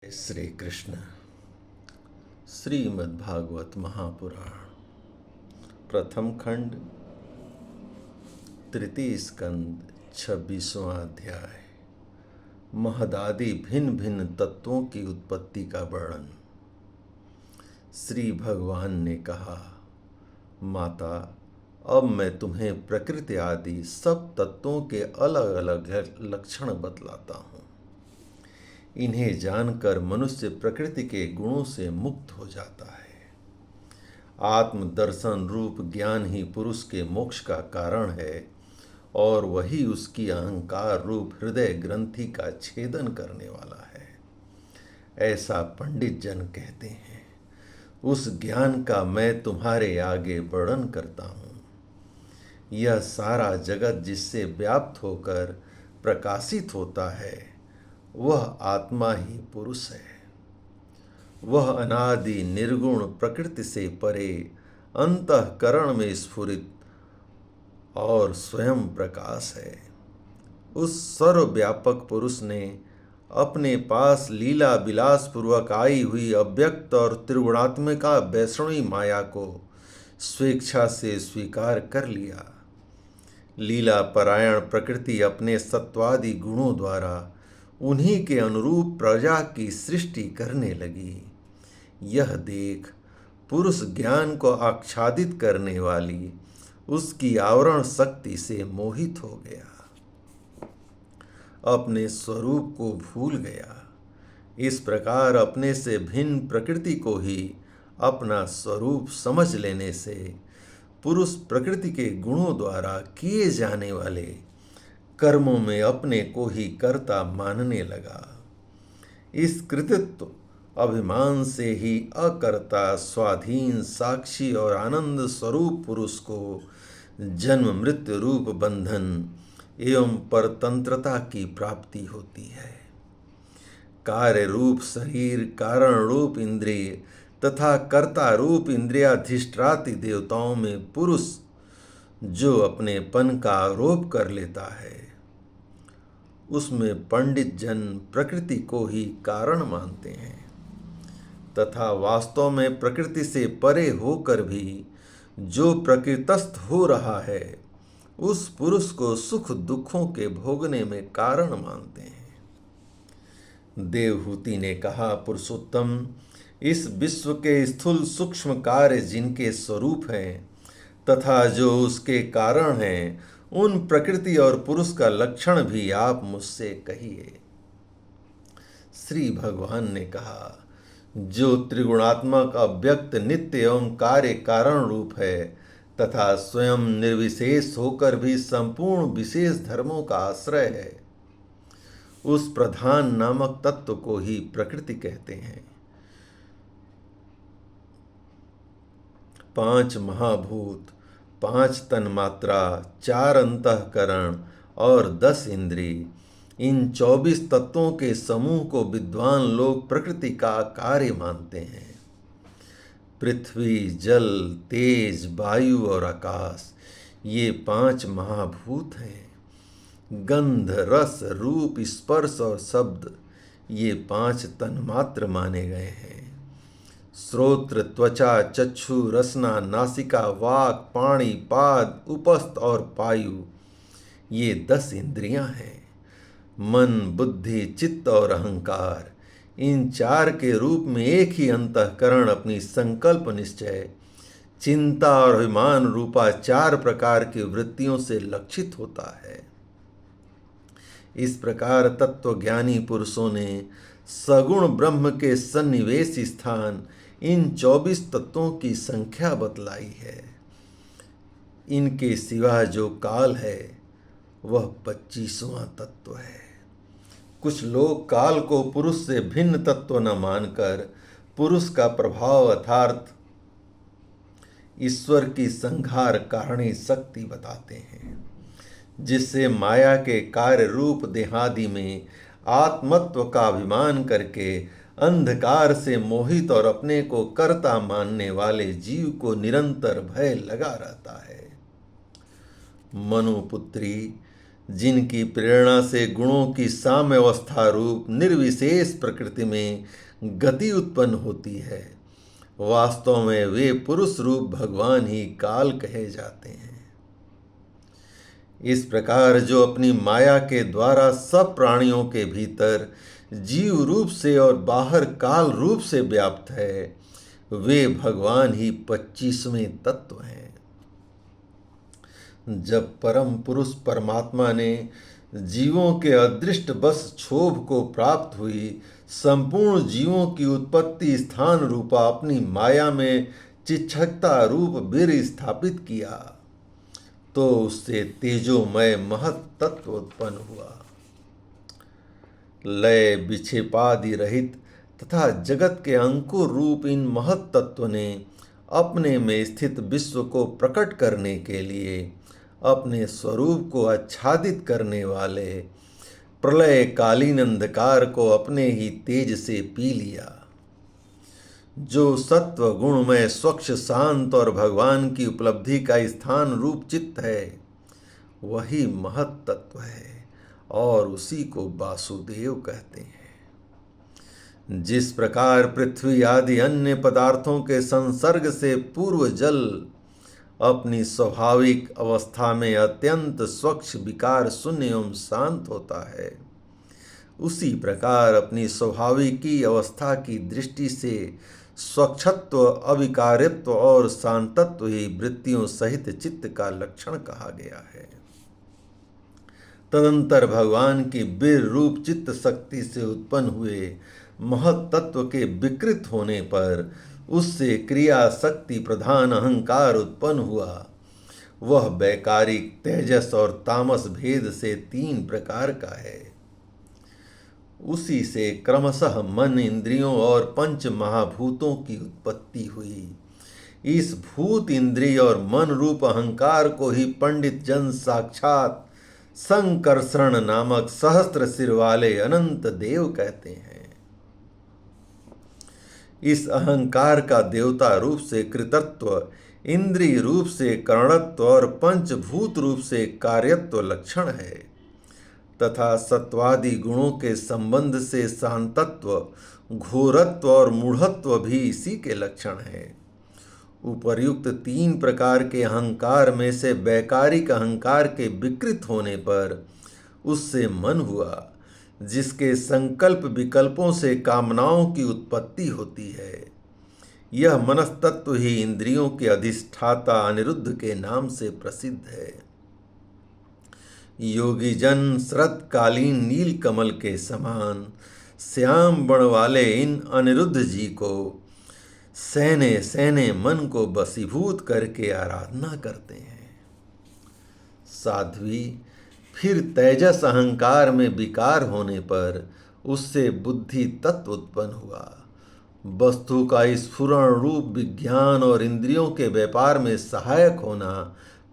श्री कृष्ण। श्रीमद्भागवत महापुराण प्रथम खंड तृतीय स्कंद 26वां अध्याय। महदादि भिन्न भिन्न तत्वों की उत्पत्ति का वर्णन। श्री भगवान ने कहा, माता, अब मैं तुम्हें प्रकृति आदि सब तत्वों के अलग अलग लक्षण बतलाता हूँ। इन्हें जानकर मनुष्य प्रकृति के गुणों से मुक्त हो जाता है। आत्मदर्शन रूप ज्ञान ही पुरुष के मोक्ष का कारण है और वही उसकी अहंकार रूप हृदय ग्रंथि का छेदन करने वाला है, ऐसा पंडित जन कहते हैं। उस ज्ञान का मैं तुम्हारे आगे वर्णन करता हूँ। यह सारा जगत जिससे व्याप्त होकर प्रकाशित होता है, वह आत्मा ही पुरुष है। वह अनादि निर्गुण प्रकृति से परे अंतःकरण में स्फुरित और स्वयं प्रकाश है। उस सर्वव्यापक पुरुष ने अपने पास लीला विलास पूर्वक आई हुई अव्यक्त और त्रिगुणात्मिका वैष्णवी माया को स्वेच्छा से स्वीकार कर लिया। लीला परायण प्रकृति अपने सत्वादि गुणों द्वारा उन्हीं के अनुरूप प्रजा की सृष्टि करने लगी। यह देख पुरुष ज्ञान को आच्छादित करने वाली उसकी आवरण शक्ति से मोहित हो गया, अपने स्वरूप को भूल गया। इस प्रकार अपने से भिन्न प्रकृति को ही अपना स्वरूप समझ लेने से पुरुष प्रकृति के गुणों द्वारा किए जाने वाले कर्मों में अपने को ही कर्ता मानने लगा। इस कृतित्व अभिमान से ही अकर्ता स्वाधीन साक्षी और आनंद स्वरूप पुरुष को जन्म मृत्यु रूप बंधन एवं परतंत्रता की प्राप्ति होती है। कार्य रूप शरीर, कारण रूप इंद्रिय तथा कर्ता रूप इंद्रियाधिष्ठाति देवताओं में पुरुष जो अपनेपन का आरोप कर लेता है, उसमें पंडित जन प्रकृति को ही कारण मानते हैं तथा वास्तव में प्रकृति से परे होकर भी जो प्रकृतस्थ हो रहा है, उस पुरुष को सुख दुखों के भोगने में कारण मानते हैं। देवहूति ने कहा, पुरुषोत्तम, इस विश्व के स्थूल सूक्ष्म कार्य जिनके स्वरूप हैं तथा जो उसके कारण हैं, उन प्रकृति और पुरुष का लक्षण भी आप मुझसे कहिए। श्री भगवान ने कहा, जो त्रिगुणात्मक अव्यक्त नित्य एवं कार्य कारण रूप है तथा स्वयं निर्विशेष होकर भी संपूर्ण विशेष धर्मों का आश्रय है, उस प्रधान नामक तत्व को ही प्रकृति कहते हैं। 5 महाभूत, 5 तन्मात्रा, 4 अंतःकरण और 10 इंद्रिय, इन 24 तत्वों के समूह को विद्वान लोग प्रकृति का कार्य मानते हैं। पृथ्वी, जल, तेज, वायु और आकाश, ये 5 महाभूत हैं। गंध, रस, रूप, स्पर्श और शब्द, ये 5 तन्मात्र माने गए हैं। श्रोत्र, त्वचा, चक्षु, रसना, नासिका, वाक, पाणि, पाद, उपस्थ और पायु, ये 10 इंद्रियां हैं। मन, बुद्धि, चित्त और अहंकार, इन 4 के रूप में एक ही अंतःकरण अपनी संकल्प निश्चय, चिंता और अभिमान रूपा 4 प्रकार की वृत्तियों से लक्षित होता है। इस प्रकार तत्वज्ञानी पुरुषों ने सगुण ब्रह्म के सन्निवेश स्थान इन 24 तत्वों की संख्या बतलाई है। इनके सिवा जो काल है, वह 25वां तत्व है। कुछ लोग काल को पुरुष से भिन्न तत्व न मानकर पुरुष का प्रभाव अर्थात ईश्वर की संहार कारणी शक्ति बताते हैं, जिससे माया के कार्य रूप देहादि में आत्मत्व का अभिमान करके अंधकार से मोहित और अपने को कर्ता मानने वाले जीव को निरंतर भय लगा रहता है। मनुपुत्री, जिनकी प्रेरणा से गुणों की साम्यावस्था रूप निर्विशेष प्रकृति में गति उत्पन्न होती है, वास्तव में वे पुरुष रूप भगवान ही काल कहे जाते हैं। इस प्रकार जो अपनी माया के द्वारा सब प्राणियों के भीतर जीव रूप से और बाहर काल रूप से व्याप्त है, वे भगवान ही 25वें तत्व हैं। जब परम पुरुष परमात्मा ने जीवों के अदृष्ट बस क्षोभ को प्राप्त हुई संपूर्ण जीवों की उत्पत्ति स्थान रूपा अपनी माया में चिच्छकता रूप वीर स्थापित किया, तो उससे तेजोमय महत तत्व उत्पन्न हुआ। लय विक्षेपादि रहित तथा जगत के अंकुर रूप इन महत तत्व ने अपने में स्थित विश्व को प्रकट करने के लिए अपने स्वरूप को आच्छादित करने वाले प्रलय कालीन अंधकार को अपने ही तेज से पी लिया। जो सत्व गुणमय स्वच्छ शांत और भगवान की उपलब्धि का स्थान रूप चित्त है, वही महत तत्व है और उसी को वासुदेव कहते हैं। जिस प्रकार पृथ्वी आदि अन्य पदार्थों के संसर्ग से पूर्व जल अपनी स्वाभाविक अवस्था में अत्यंत स्वच्छ विकार शून्य एवं शांत होता है, उसी प्रकार अपनी स्वाभाविकी अवस्था की दृष्टि से स्वच्छत्व, अविकारित्व और शांतत्व ही वृत्तियों सहित चित्त का लक्षण कहा गया है। तदंतर भगवान की वीर रूप चित्त शक्ति से उत्पन्न हुए महत तत्व के विकृत होने पर उससे क्रिया शक्ति प्रधान अहंकार उत्पन्न हुआ। वह वैकारिक तेजस और तामस भेद से 3 प्रकार का है। उसी से क्रमशः मन, इंद्रियों और पंच महाभूतों की उत्पत्ति हुई। इस भूत, इंद्रिय और मन रूप अहंकार को ही पंडित जन साक्षात संकर्षण नामक सहस्त्र सिर वाले अनंत देव कहते हैं। इस अहंकार का देवता रूप से कृतत्व, इंद्रिय रूप से करणत्व और पंचभूत रूप से कार्यत्व लक्षण है तथा सत्वादि गुणों के संबंध से शांतत्व, घोरत्व और मूढ़त्व भी इसी के लक्षण है। उपर्युक्त 3 प्रकार के अहंकार में से वैकारिक अहंकार के विकृत होने पर उससे मन हुआ, जिसके संकल्प विकल्पों से कामनाओं की उत्पत्ति होती है। यह मनस्तत्व ही इंद्रियों के अधिष्ठाता अनिरुद्ध के नाम से प्रसिद्ध है। योगी जन शरतकालीन नील कमल के समान श्याम बण वाले इन अनिरुद्ध जी को सहने सहने मन को बसीभूत करके आराधना करते हैं। साध्वी, फिर तेजस अहंकार में विकार होने पर उससे बुद्धि तत्व उत्पन्न हुआ। वस्तु का स्फुरण रूप विज्ञान और इंद्रियों के व्यापार में सहायक होना,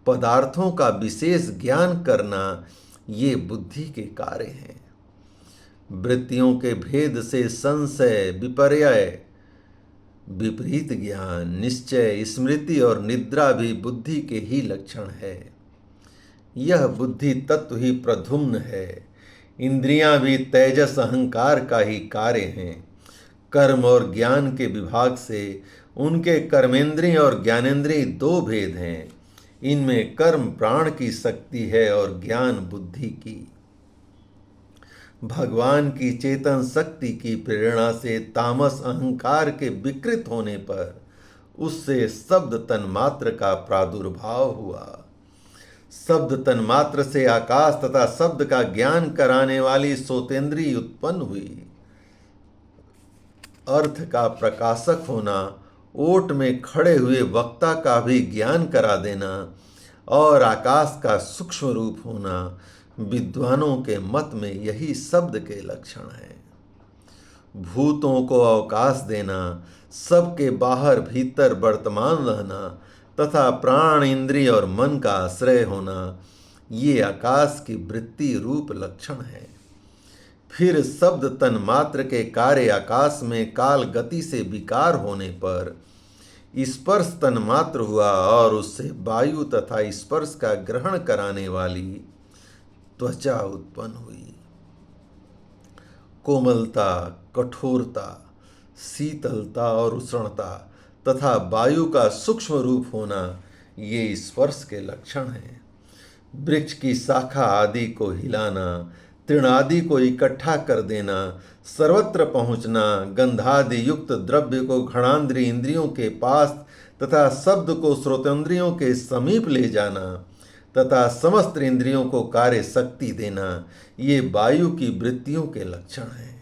पदार्थों का विशेष ज्ञान करना, ये बुद्धि के कार्य हैं। वृत्तियों के भेद से संशय, विपर्यय, विपरीत ज्ञान, निश्चय, स्मृति और निद्रा भी बुद्धि के ही लक्षण है। यह बुद्धि तत्व ही प्रद्युम्न है। इंद्रियां भी तेजस अहंकार का ही कार्य हैं। कर्म और ज्ञान के विभाग से उनके कर्मेंद्रिय और ज्ञानेंद्रिय 2 भेद हैं। इनमें कर्म प्राण की शक्ति है और ज्ञान बुद्धि की। भगवान की चेतन शक्ति की प्रेरणा से तामस अहंकार के विकृत होने पर उससे शब्द तन्मात्र का प्रादुर्भाव हुआ। शब्द तन्मात्र से आकाश तथा शब्द का ज्ञान कराने वाली सोतेंद्री उत्पन्न हुई। अर्थ का प्रकाशक होना, ओट में खड़े हुए वक्ता का भी ज्ञान करा देना और आकाश का सूक्ष्म रूप होना, विद्वानों के मत में यही शब्द के लक्षण हैं। भूतों को अवकाश देना, सबके बाहर भीतर वर्तमान रहना तथा प्राण, इंद्रिय और मन का आश्रय होना, ये आकाश की वृत्ति रूप लक्षण है। फिर शब्द तन्मात्र के कार्य आकाश में काल गति से विकार होने पर स्पर्श तन्मात्र हुआ और उससे वायु तथा स्पर्श का ग्रहण कराने वाली त्वचा उत्पन्न हुई। कोमलता, कठोरता, शीतलता और उष्णता तथा वायु का सूक्ष्म रूप होना ये स्पर्श के लक्षण हैं। वृक्ष की शाखा आदि को हिलाना, तृण आदि को इकट्ठा कर देना, सर्वत्र पहुँचना, गंधादि युक्त द्रव्य को घ्राणेन्द्रिय इंद्रियों के पास तथा शब्द को श्रोतेंद्रियों के समीप ले जाना तथा समस्त इंद्रियों को कार्य शक्ति देना, ये वायु की वृत्तियों के लक्षण हैं।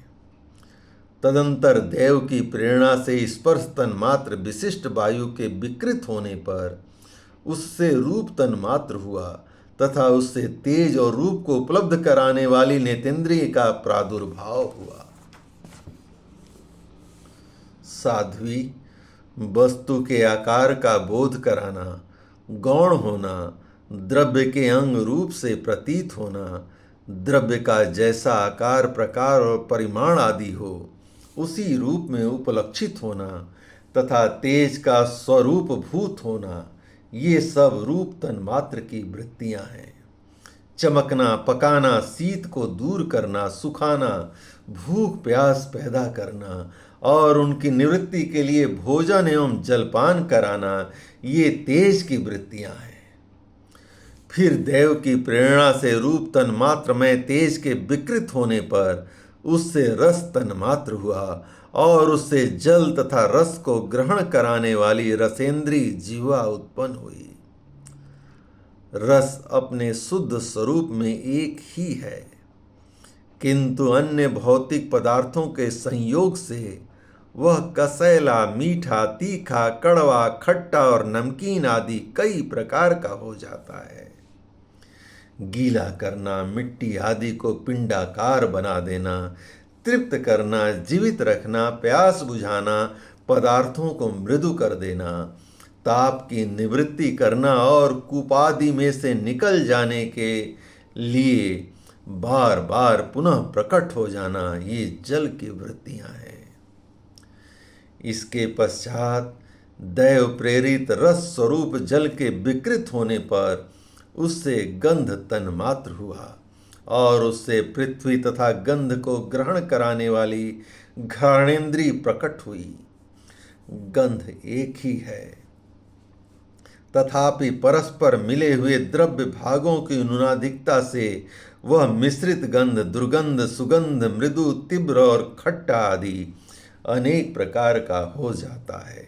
तदंतर देव की प्रेरणा से स्पर्श तन्मात्र विशिष्ट वायु के विकृत होने पर उससे रूप तन्मात्र हुआ तथा उससे तेज और रूप को उपलब्ध कराने वाली नेतेंद्रिय का प्रादुर्भाव हुआ। साध्वी, वस्तु के आकार का बोध कराना, गौण होना, द्रव्य के अंग रूप से प्रतीत होना, द्रव्य का जैसा आकार, प्रकार और परिमाण आदि हो उसी रूप में उपलक्षित होना तथा तेज का स्वरूप भूत होना, ये सब रूप तन्मात्र की वृत्तियां हैं। चमकना, पकाना, शीत को दूर करना, सुखाना, भूख प्यास पैदा करना और उनकी निवृत्ति के लिए भोजन एवं जलपान कराना, ये तेज की वृत्तियां हैं। फिर देव की प्रेरणा से रूप तन्मात्र में तेज के विकृत होने पर उससे रस तन्मात्र हुआ और उससे जल तथा रस को ग्रहण कराने वाली रसेंद्रीय जीवा उत्पन्न हुई। रस अपने शुद्ध स्वरूप में एक ही है, किंतु अन्य भौतिक पदार्थों के संयोग से वह कसैला, मीठा, तीखा, कड़वा, खट्टा और नमकीन आदि कई प्रकार का हो जाता है। गीला करना, मिट्टी आदि को पिंडाकार बना देना, तृप्त करना, जीवित रखना, प्यास बुझाना, पदार्थों को मृदु कर देना, ताप की निवृत्ति करना और कूपादि में से निकल जाने के लिए बार बार पुनः प्रकट हो जाना, ये जल की वृत्तियां हैं। इसके पश्चात दैव प्रेरित रस स्वरूप जल के विकृत होने पर उससे गंध तन्मात्र हुआ और उससे पृथ्वी तथा गंध को ग्रहण कराने वाली घ्राणेन्द्रिय प्रकट हुई। गंध एक ही है, तथापि परस्पर मिले हुए द्रव्य भागों की न्यूनाधिकता से वह मिश्रित गंध, दुर्गंध, सुगंध, मृदु, तीव्र और खट्टा आदि अनेक प्रकार का हो जाता है।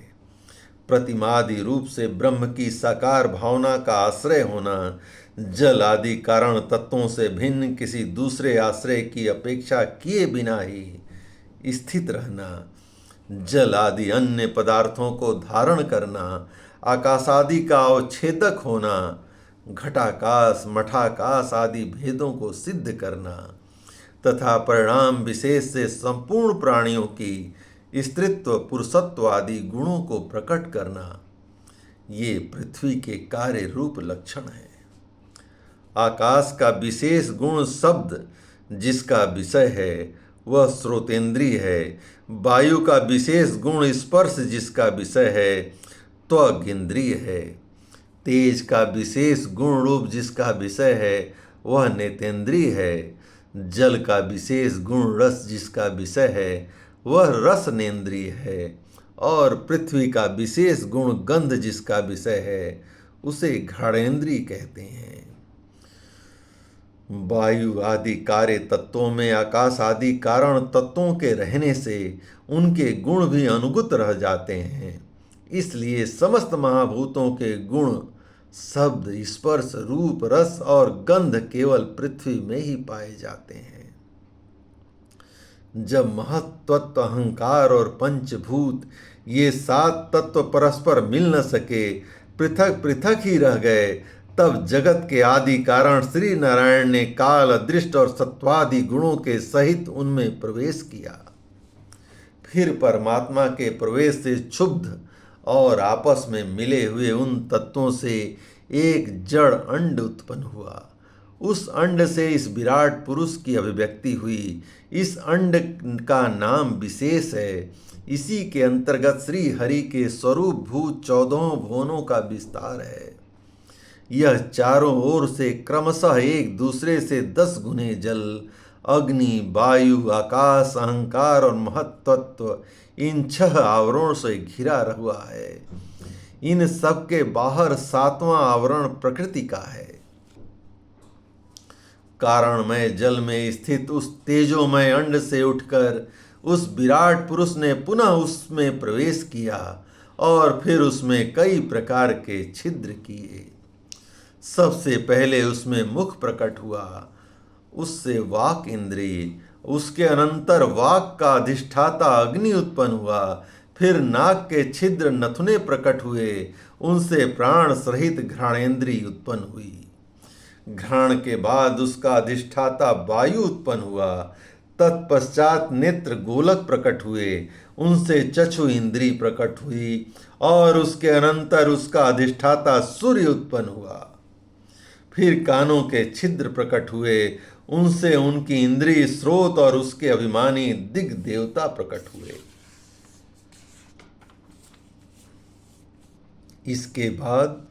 प्रतिमादि रूप से ब्रह्म की साकार भावना का आश्रय होना, जल आदि कारण तत्वों से भिन्न किसी दूसरे आश्रय की अपेक्षा किए बिना ही स्थित रहना, जल आदि अन्य पदार्थों को धारण करना, आकाशादि का अवच्छेदक होना, घटाकाश, मठाकाश आदि भेदों को सिद्ध करना तथा परिणाम विशेष से संपूर्ण प्राणियों की स्त्रीत्व, पुरुषत्व आदि गुणों को प्रकट करना, ये पृथ्वी के कार्य रूप लक्षण है। आकाश का विशेष गुण शब्द जिसका विषय है वह श्रोतेंद्रिय है। वायु का विशेष गुण स्पर्श जिसका विषय है त्वग इंद्रिय है। तेज का विशेष गुण रूप जिसका विषय है वह नेतेंद्रिय है। जल का विशेष गुण रस जिसका विषय है वह रसनेन्द्रिय है और पृथ्वी का विशेष गुण गंध जिसका विषय है उसे घ्राणेन्द्रिय कहते हैं। वायु आदि कार्य तत्वों में आकाश आदि कारण तत्वों के रहने से उनके गुण भी अनुगत रह जाते हैं। इसलिए समस्त महाभूतों के गुण शब्द, स्पर्श, रूप, रस और गंध केवल पृथ्वी में ही पाए जाते हैं। जब महत्त्व, अहंकार और पंचभूत ये 7 तत्व परस्पर मिल न सके, पृथक पृथक ही रह गए, तब जगत के आदि कारण श्री नारायण ने काल, अदृष्ट और सत्वादि गुणों के सहित उनमें प्रवेश किया। फिर परमात्मा के प्रवेश से क्षुब्ध और आपस में मिले हुए उन तत्वों से एक जड़ अंड उत्पन्न हुआ। उस अंड से इस विराट पुरुष की अभिव्यक्ति हुई। इस अंड का नाम विशेष है। इसी के अंतर्गत श्री हरि के स्वरूप भूत 14 भुवनों का विस्तार है। यह चारों ओर से क्रमशः एक दूसरे से 10 गुने जल, अग्नि, वायु, आकाश, अहंकार और महत्त्व इन 6 आवरणों से घिरा हुआ है। इन सब के बाहर 7वां आवरण प्रकृति का है। कारणमय जल में स्थित उस तेजोमय अंड से उठकर उस विराट पुरुष ने पुनः उसमें प्रवेश किया और फिर उसमें कई प्रकार के छिद्र किए। सबसे पहले उसमें मुख प्रकट हुआ, उससे वाक इंद्रिय, उसके अनंतर वाक का अधिष्ठाता अग्नि उत्पन्न हुआ, फिर नाक के छिद्र नथुने प्रकट हुए, उनसे प्राण सहित घ्राणेन्द्रिय उत्पन्न हुई। घ्राण के बाद उसका अधिष्ठाता वायु उत्पन्न हुआ, तत्पश्चात नेत्र गोलक प्रकट हुए, उनसे चक्षु इंद्रिय प्रकट हुई और उसके अनंतर उसका अधिष्ठाता सूर्य उत्पन्न हुआ। फिर कानों के छिद्र प्रकट हुए, उनसे उनकी इंद्रिय स्रोत और उसके अभिमानी दिग देवता प्रकट हुए। इसके बाद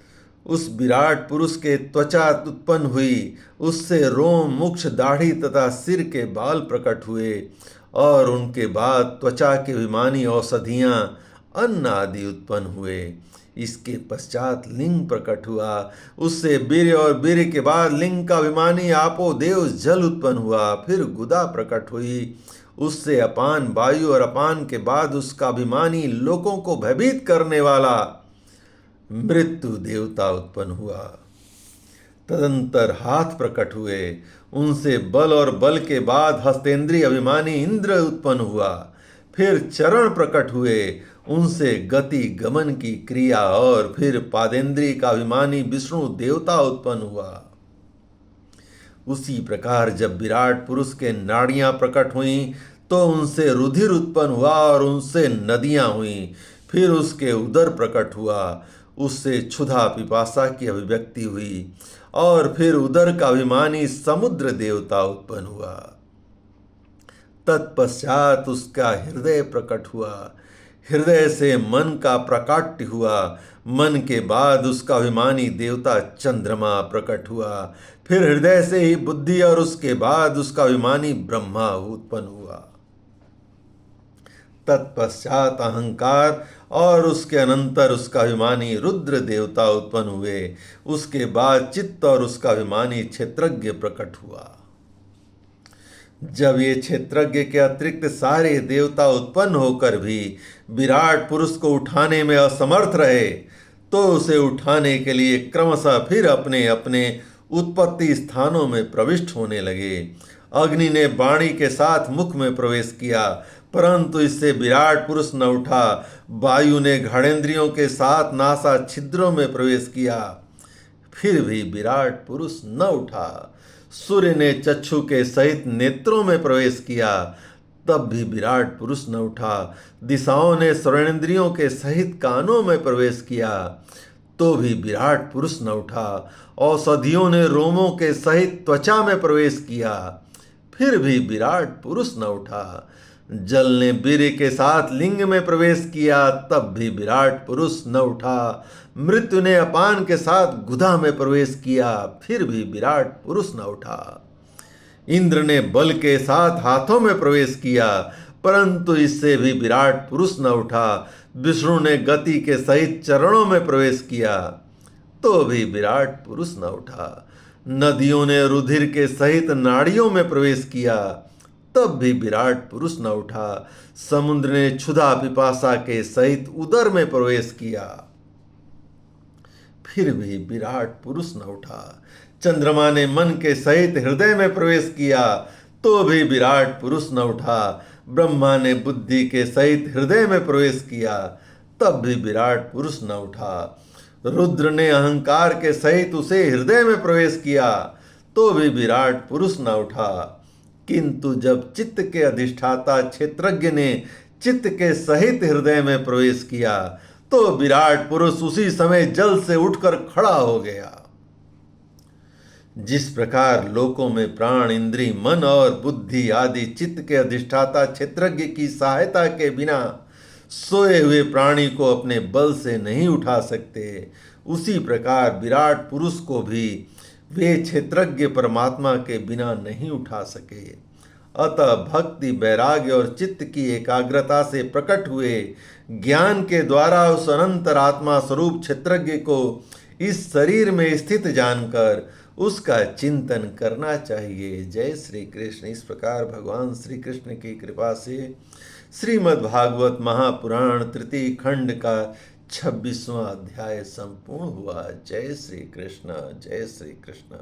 उस विराट पुरुष के त्वचा उत्पन्न हुई, उससे रोम, मुक्ष, दाढ़ी तथा सिर के बाल प्रकट हुए और उनके बाद त्वचा के अभिमानी औषधियाँ, अन्न आदि उत्पन्न हुए। इसके पश्चात लिंग प्रकट हुआ, उससे वीर्य और वीर्य के बाद लिंग का अभिमानी आपो देव जल उत्पन्न हुआ। फिर गुदा प्रकट हुई, उससे अपान वायु और अपान के बाद उसका अभिमानी लोगों को भयभीत करने वाला मृत्यु देवता उत्पन्न हुआ। तदंतर हाथ प्रकट हुए, उनसे बल और बल के बाद हस्तेंद्रीय अभिमानी इंद्र उत्पन्न हुआ। फिर चरण प्रकट हुए, उनसे गति गमन की क्रिया और फिर पादेंद्रीय का अभिमानी विष्णु देवता उत्पन्न हुआ। उसी प्रकार जब विराट पुरुष के नाड़ियां प्रकट हुईं तो उनसे रुधिर उत्पन्न हुआ और उनसे नदियां हुईं। फिर उसके उदर प्रकट हुआ, उससे क्षुधा पिपासा की अभिव्यक्ति हुई और फिर उदर का अभिमानी समुद्र देवता उत्पन्न हुआ। तत्पश्चात उसका हृदय प्रकट हुआ, हृदय से मन का प्रकाट्य हुआ, मन के बाद उसका अभिमानी देवता चंद्रमा प्रकट हुआ। फिर हृदय से ही बुद्धि और उसके बाद उसका अभिमानी ब्रह्मा उत्पन्न हुआ। तत्पश्चात अहंकार और उसके अनंतर उसका अभिमानी रुद्र देवता उत्पन्न हुए। उसके बाद चित्त और उसका अभिमानी क्षेत्रज्ञ प्रकट हुआ। जब ये क्षेत्रज्ञ के अतिरिक्त सारे देवता उत्पन्न होकर भी विराट पुरुष को उठाने में असमर्थ रहे तो उसे उठाने के लिए क्रमशः फिर अपने अपने उत्पत्ति स्थानों में प्रविष्ट होने लगे। अग्नि ने वाणी के साथ मुख में प्रवेश किया, परंतु इससे विराट पुरुष न उठा। वायु ने घड़ेंद्रियों के साथ नासा छिद्रों में प्रवेश किया, फिर भी विराट पुरुष न उठा। सूर्य ने चक्षु के सहित नेत्रों में प्रवेश किया, तब भी विराट पुरुष न उठा। दिशाओं ने श्रवणेंद्रियों के सहित कानों में प्रवेश किया, तो भी विराट पुरुष न उठा। औषधियों ने रोमों के सहित त्वचा में प्रवेश किया, फिर भी विराट पुरुष न उठा। जल ने वीर्य के साथ लिंग में प्रवेश किया, तब भी विराट पुरुष न उठा। मृत्यु ने अपान के साथ गुदा में प्रवेश किया, फिर भी विराट पुरुष न उठा। इंद्र ने बल के साथ हाथों में प्रवेश किया, परंतु इससे भी विराट पुरुष न उठा। विष्णु ने गति के सहित चरणों में प्रवेश किया, तो भी विराट पुरुष न उठा। नदियों ने रुधिर के सहित नाड़ियों में प्रवेश किया, तब भी विराट पुरुष न उठा। समुद्र ने क्षुधा पिपासा के सहित उदर में प्रवेश किया, फिर भी विराट पुरुष न उठा। चंद्रमा ने मन के सहित हृदय में प्रवेश किया, तो भी विराट पुरुष न उठा। ब्रह्मा ने बुद्धि के सहित हृदय में प्रवेश किया, तब भी विराट पुरुष न उठा। रुद्र ने अहंकार के सहित उसे हृदय में प्रवेश किया, तो भी विराट पुरुष न उठा। किंतु जब चित्त के अधिष्ठाता क्षेत्रज्ञ ने चित्त के सहित हृदय में प्रवेश किया, तो विराट पुरुष उसी समय जल से उठकर खड़ा हो गया। जिस प्रकार लोकों में प्राण, इंद्रिय, मन और बुद्धि आदि चित्त के अधिष्ठाता क्षेत्रज्ञ की सहायता के बिना सोए हुए प्राणी को अपने बल से नहीं उठा सकते, उसी प्रकार विराट पुरुष को भी वे क्षेत्रज्ञ परमात्मा के बिना नहीं उठा सके। अतः भक्ति, वैराग्य और चित्त की एकाग्रता से प्रकट हुए ज्ञान के द्वारा उस अनंतर आत्मा स्वरूप क्षेत्रज्ञ को इस शरीर में स्थित जानकर उसका चिंतन करना चाहिए। जय श्री कृष्ण। इस प्रकार भगवान श्री कृष्ण की कृपा से श्रीमद् भागवत महापुराण तृतीय खंड का 26वां अध्याय संपूर्ण हुआ। जय श्री कृष्ण, जय श्री कृष्ण।